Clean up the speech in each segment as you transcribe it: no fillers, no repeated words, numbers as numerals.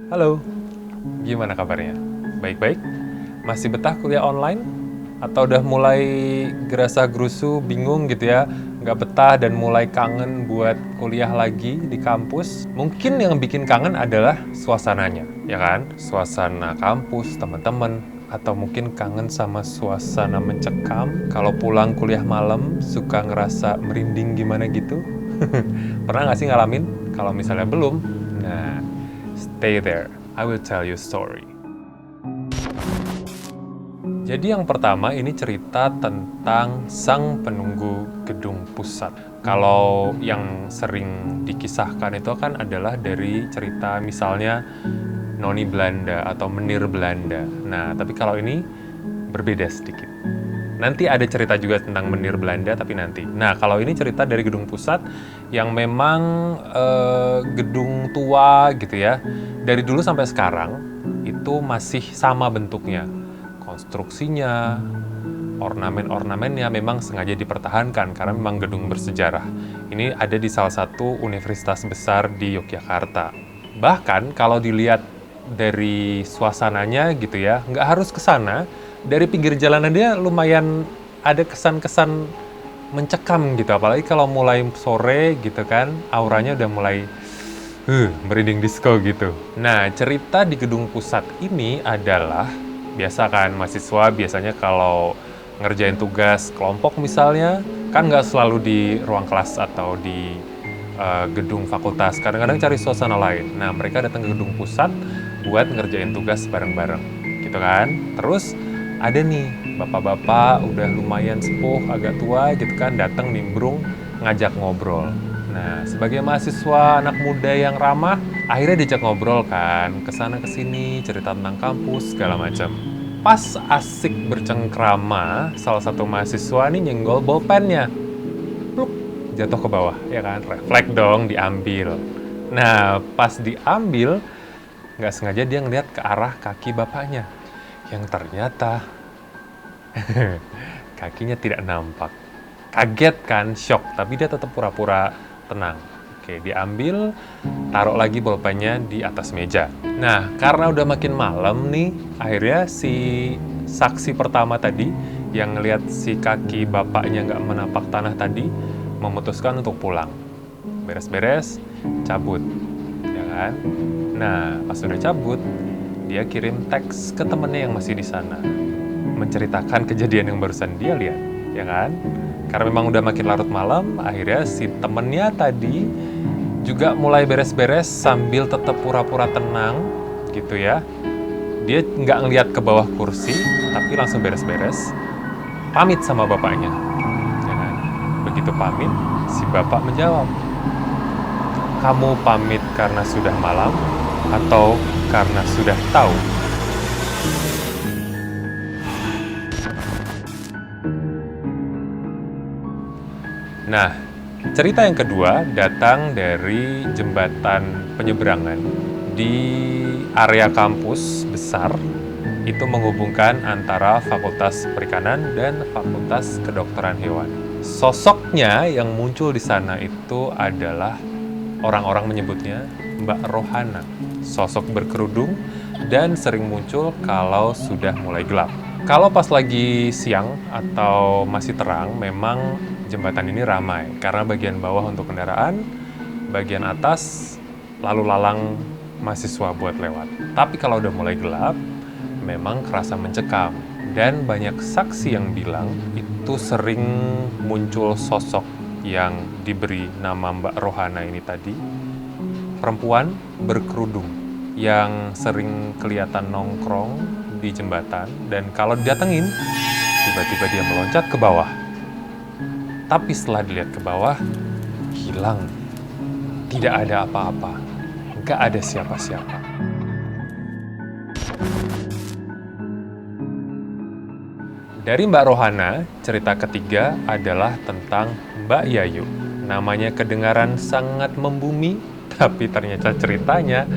Halo, gimana kabarnya? Baik-baik? Masih betah kuliah online? Atau udah mulai gerasa-gerusu, bingung gitu ya? Nggak betah dan mulai kangen buat kuliah lagi di kampus? Mungkin yang bikin kangen adalah suasananya, ya kan? Suasana kampus, teman-teman, atau mungkin kangen sama suasana mencekam. Kalau pulang kuliah malam, suka ngerasa merinding gimana gitu? Pernah nggak sih ngalamin? Kalau misalnya belum, nah, stay there. I will tell you a story. Jadi yang pertama ini cerita tentang sang penunggu gedung pusat. Kalau yang sering dikisahkan itu kan adalah dari cerita misalnya Noni Belanda atau Menir Belanda. Nah, tapi kalau ini berbeda sedikit. Nanti ada cerita juga tentang Menir Belanda, tapi nanti. Nah, kalau ini cerita dari gedung pusat yang memang gedung tua gitu ya. Dari dulu sampai sekarang itu masih sama bentuknya. Konstruksinya, ornamen-ornamennya memang sengaja dipertahankan karena memang gedung bersejarah. Ini ada di salah satu universitas besar di Yogyakarta. Bahkan kalau dilihat dari suasananya gitu ya, nggak harus ke sana, dari pinggir jalanan dia lumayan ada kesan-kesan mencekam gitu, apalagi kalau mulai sore gitu kan, auranya udah mulai merinding disco gitu. Nah, cerita di gedung pusat ini adalah, biasa kan mahasiswa biasanya kalau ngerjain tugas kelompok misalnya, kan nggak selalu di ruang kelas atau di gedung fakultas, kadang-kadang cari suasana lain. Nah, mereka datang ke gedung pusat buat ngerjain tugas bareng-bareng, gitu kan. Terus ada nih bapak-bapak udah lumayan sepuh, agak tua gitu kan, datang nimbrung ngajak ngobrol. Nah, sebagai mahasiswa anak muda yang ramah, akhirnya diajak ngobrol kan, kesana kesini cerita tentang kampus segala macam. Pas asik bercengkrama, salah satu mahasiswa nih nyenggol bolpennya, pluk, jatuh ke bawah, ya kan, refleks dong diambil. Nah, pas diambil, nggak sengaja dia ngeliat ke arah kaki bapaknya, yang ternyata kakinya tidak nampak. Kaget kan, shock, tapi dia tetap pura-pura tenang. Oke, diambil, taruh lagi bolpennya di atas meja. Nah, karena udah makin malam nih, akhirnya si saksi pertama tadi, yang ngelihat si kaki bapaknya nggak menapak tanah tadi, memutuskan untuk pulang. Beres-beres, cabut, ya kan? Nah, pas udah cabut, dia kirim teks ke temennya yang masih di sana, menceritakan kejadian yang barusan dia lihat, ya kan? Karena memang udah makin larut malam, akhirnya si temennya tadi juga mulai beres-beres sambil tetap pura-pura tenang, gitu ya. Dia nggak ngeliat ke bawah kursi, tapi langsung beres-beres, pamit sama bapaknya, ya kan? Begitu pamit, si bapak menjawab, "Kamu pamit karena sudah malam, atau karena sudah tahu?" Nah, cerita yang kedua datang dari jembatan penyeberangan di area kampus besar. Itu menghubungkan antara Fakultas Perikanan dan Fakultas Kedokteran Hewan. Sosoknya yang muncul di sana itu adalah, orang-orang menyebutnya, Mbak Rohana. Sosok berkerudung dan sering muncul kalau sudah mulai gelap. Kalau pas lagi siang atau masih terang, memang jembatan ini ramai karena bagian bawah untuk kendaraan, bagian atas lalu lalang mahasiswa buat lewat. Tapi kalau udah mulai gelap, memang kerasa mencekam. Dan banyak saksi yang bilang itu sering muncul sosok yang diberi nama Mbak Rohana ini tadi, perempuan berkerudung yang sering kelihatan nongkrong di jembatan, dan kalau didatengin, tiba-tiba dia meloncat ke bawah. Tapi setelah dilihat ke bawah, hilang. Tidak ada apa-apa. Nggak ada siapa-siapa. Dari Mbak Rohana, cerita ketiga adalah tentang Mbak Yayu. Namanya kedengaran sangat membumi, tapi ternyata ceritanya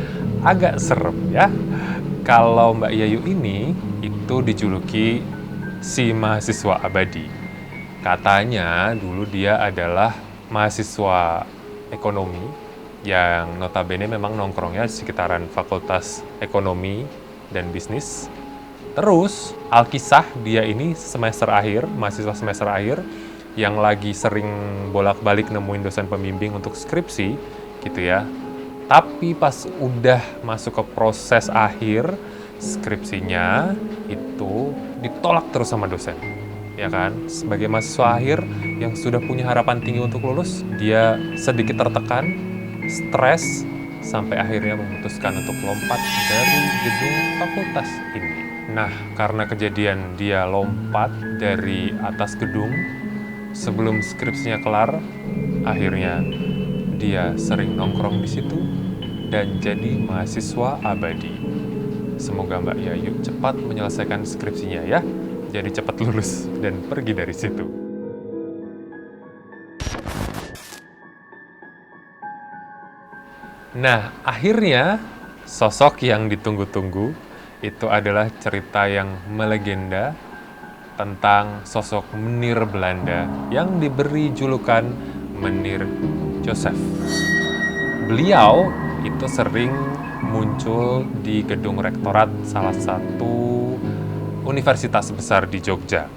agak serem ya. Kalau Mbak Yayu ini, itu dijuluki si mahasiswa abadi. Katanya dulu dia adalah mahasiswa ekonomi yang notabene memang nongkrongnya di sekitaran Fakultas Ekonomi dan Bisnis. Terus, Alkisah dia ini semester akhir, mahasiswa semester akhir, yang lagi sering bolak-balik nemuin dosen pembimbing untuk skripsi, gitu ya. Tapi pas udah masuk ke proses akhir, skripsinya itu ditolak terus sama dosen. Ya kan? Sebagai mahasiswa akhir yang sudah punya harapan tinggi untuk lulus, dia sedikit tertekan, stres, sampai akhirnya memutuskan untuk lompat dari gedung fakultas ini. Nah, karena kejadian dia lompat dari atas gedung sebelum skripsinya kelar, akhirnya dia sering nongkrong di situ dan jadi mahasiswa abadi. Semoga Mbak Yayu cepat menyelesaikan skripsinya ya. Jadi cepat lulus dan pergi dari situ. Nah, akhirnya sosok yang ditunggu-tunggu itu adalah cerita yang melegenda tentang sosok menir Belanda yang diberi julukan Menir Joseph. Beliau itu sering muncul di gedung rektorat salah satu universitas besar di Jogja.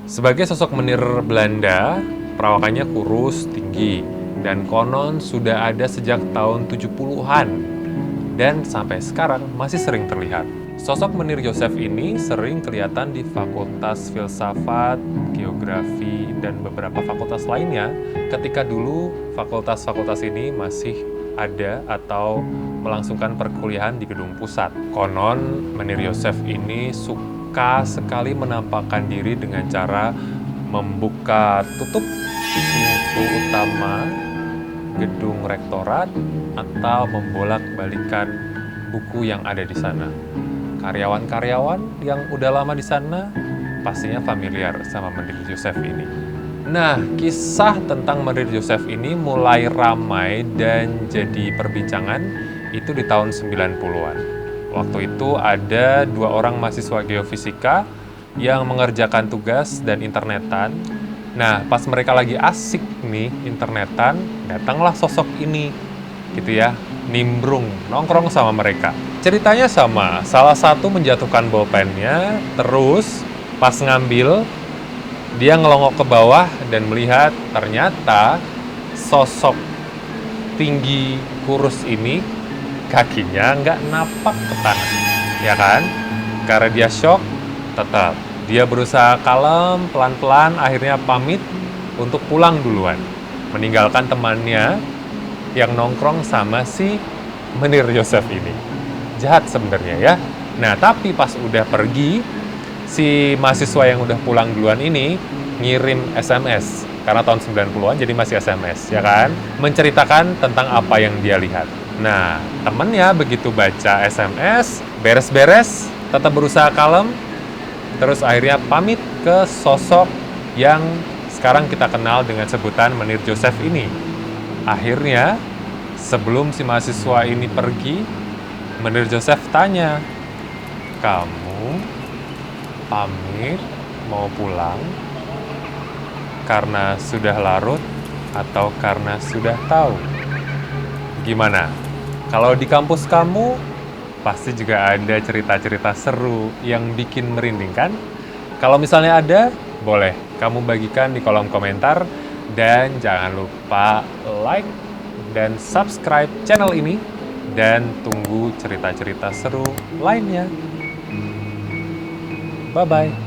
Sebagai sosok menir Belanda, perawakannya kurus, tinggi, dan konon sudah ada sejak tahun 70-an dan sampai sekarang masih sering terlihat. Sosok Menir Joseph ini sering kelihatan di Fakultas Filsafat, Geografi, dan beberapa fakultas lainnya ketika dulu fakultas-fakultas ini masih ada atau melangsungkan perkuliahan di gedung pusat. Konon Menir Joseph ini suka sekali menampakkan diri dengan cara membuka tutup pintu utama gedung rektorat atau membolak-balikan buku yang ada di sana. Karyawan-karyawan yang udah lama di sana pastinya familiar sama Menir Joseph ini. Nah, kisah tentang Menir Joseph ini mulai ramai dan jadi perbincangan itu di tahun 90-an. Waktu itu ada 2 orang mahasiswa geofisika yang mengerjakan tugas dan internetan. Nah, pas mereka lagi asik nih internetan, datanglah sosok ini, gitu ya, nimbrung, nongkrong sama mereka. Ceritanya sama, salah satu menjatuhkan bolpennya, terus pas ngambil, dia ngelongok ke bawah dan melihat ternyata sosok tinggi kurus ini kakinya nggak napak ke tanah, ya kan? Karena dia shock, tetap dia berusaha kalem, pelan-pelan, akhirnya pamit untuk pulang duluan, meninggalkan temannya yang nongkrong sama si Menir Joseph ini. Jahat sebenarnya ya. Nah, tapi pas udah pergi, si mahasiswa yang udah pulang duluan ini ngirim SMS. Karena tahun 90-an jadi masih SMS, ya kan? Menceritakan tentang apa yang dia lihat. Nah, temennya begitu baca SMS, beres-beres, tetap berusaha kalem, terus akhirnya pamit ke sosok yang sekarang kita kenal dengan sebutan Menir Joseph ini. Akhirnya, sebelum si mahasiswa ini pergi, Menir Joseph tanya, "Kamu pamit mau pulang karena sudah larut atau karena sudah tahu? Gimana? Kalau di kampus kamu, pasti juga ada cerita-cerita seru yang bikin merinding kan? Kalau misalnya ada, boleh kamu bagikan di kolom komentar. Dan jangan lupa like dan subscribe channel ini. Dan tunggu cerita-cerita seru lainnya. Bye-bye.